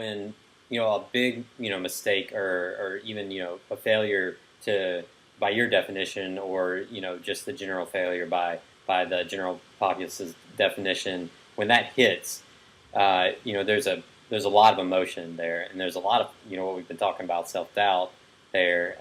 when a big mistake or even a failure to by your definition, or just the general failure by the general populace's definition, when that hits, there's a lot of emotion there, and there's a lot of what we've been talking about, self-doubt there.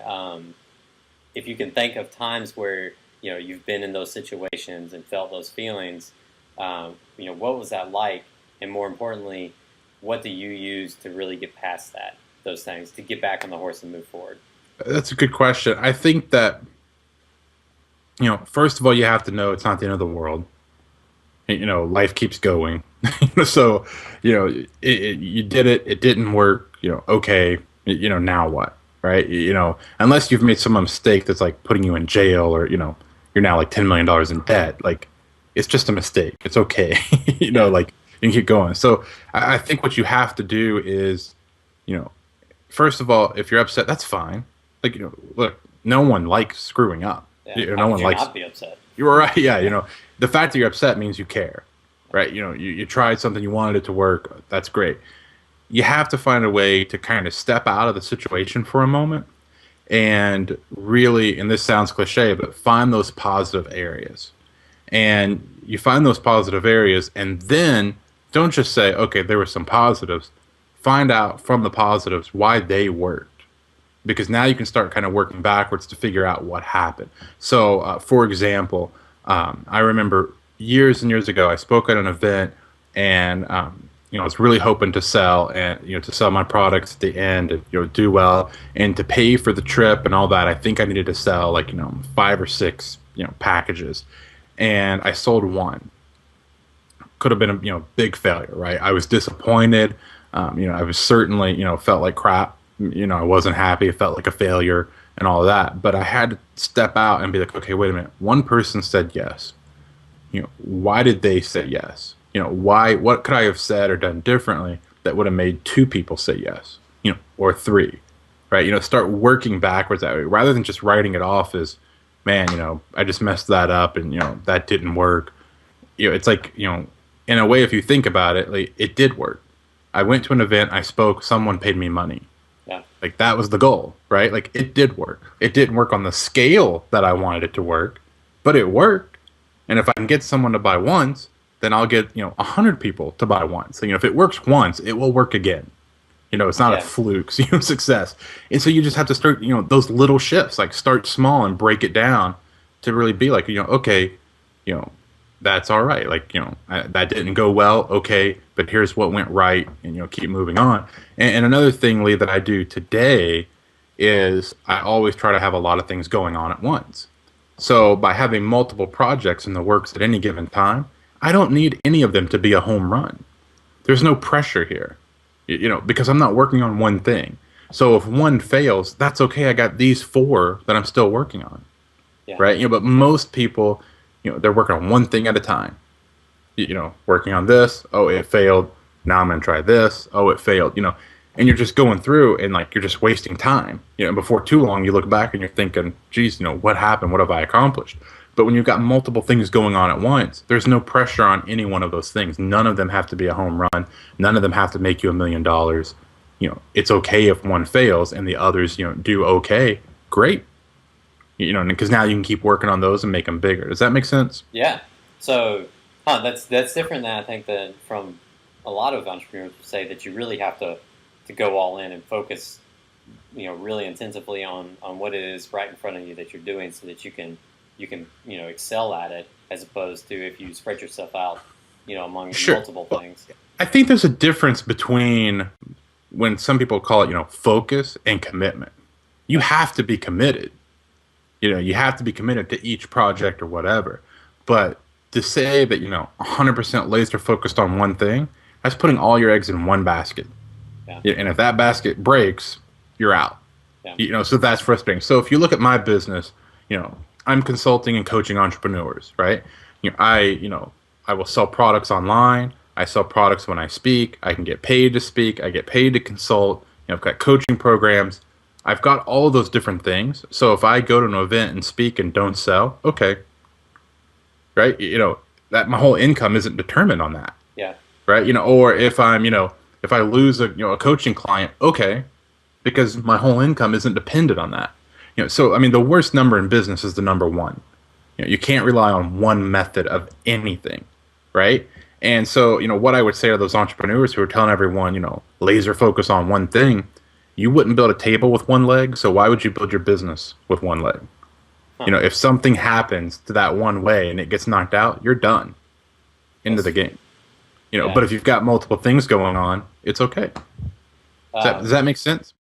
If you can think of times where you've been in those situations and felt those feelings, what was that like, and more importantly, what do you use to really get past those things, to get back on the horse and move forward? That's a good question. I think that, first of all, you have to know it's not the end of the world. Life keeps going. So, you did it, it didn't work, okay, now what? Right? Unless you've made some mistake that's like putting you in jail, or, you're now like $10 million in debt. Like, it's just a mistake. It's okay. Like, you can keep going. So I think what you have to do is, first of all, if you're upset, that's fine. Like, look, no one likes screwing up. Yeah. No How one could you likes. not be upset? You're right. Yeah. The fact that you're upset means you care, right? You tried something, you wanted it to work. That's great. You have to find a way to kind of step out of the situation for a moment and really, and this sounds cliche, but find those positive areas. And you find those positive areas, and then don't just say, okay, there were some positives. Find out from the positives why they worked, because now you can start kind of working backwards to figure out what happened. So, for example, I remember years and years ago, I spoke at an event, and I was really hoping to sell, and to sell my products at the end, and do well, and to pay for the trip and all that. I think I needed to sell like 5 or 6 packages, and I sold one. Could have been a big failure, right? I was disappointed. I was certainly felt like crap. I wasn't happy. It felt like a failure and all of that. But I had to step out and be like, okay, wait a minute. One person said yes. Why did they say yes? Why? What could I have said or done differently that would have made 2 people say yes? Or 3, right? Start working backwards that way, rather than just writing it off as, man, I just messed that up, and that didn't work. It's like, in a way, if you think about it, like, it did work. I went to an event, I spoke, someone paid me money. Yeah. Like, that was the goal, right? Like, it did work. It didn't work on the scale that I wanted it to work, but it worked. And if I can get someone to buy once, then I'll get 100 people to buy once. So, if it works once, it will work again. It's not a fluke, success. And so you just have to start, those little shifts, like start small and break it down to really be like, okay, that's all right. Like, that didn't go well. Okay, but here's what went right, and, keep moving on. And another thing, Lee, that I do today is I always try to have a lot of things going on at once. So by having multiple projects in the works at any given time, I don't need any of them to be a home run. There's no pressure here, because I'm not working on one thing. So if one fails, that's okay. I got these 4 that I'm still working on, right? But most people, they're working on one thing at a time. Working on this. Oh, it failed. Now I'm gonna try this. Oh, it failed. And you're just going through, and like you're just wasting time. Before too long, you look back and you're thinking, geez, what happened? What have I accomplished? But when you've got multiple things going on at once, there's no pressure on any one of those things. None of them have to be a home run. None of them have to make you $1 million. It's okay if one fails and the others, do okay. Great. Because now you can keep working on those and make them bigger. Does that make sense? Yeah. So, that's different than I think that from a lot of entrepreneurs would say, that you really have to go all in and focus, really intensively on what it is right in front of you that you're doing, so that you can excel at it, as opposed to if you spread yourself out, among multiple things. I think there's a difference between when some people call it, focus and commitment. You have to be committed. You have to be committed to each project or whatever. But to say that, 100% laser focused on one thing, that's putting all your eggs in one basket. Yeah. And if that basket breaks, you're out. Yeah. So that's frustrating. So if you look at my business, I'm consulting and coaching entrepreneurs, right? I will sell products online. I sell products when I speak. I can get paid to speak. I get paid to consult. I've got coaching programs. I've got all of those different things. So if I go to an event and speak and don't sell, okay, right? That my whole income isn't determined on that. Yeah. Right. Or if I'm, If I lose a coaching client, okay, because my whole income isn't dependent on that. So I mean, the worst number in business is the number one. You can't rely on one method of anything, right? And so, what I would say to those entrepreneurs who are telling everyone, laser focus on one thing, you wouldn't build a table with one leg, so why would you build your business with one leg? Huh. If something happens to that one way and it gets knocked out, you're done. Into the game. Yeah. But if you've got multiple things going on, it's okay. Does that make sense?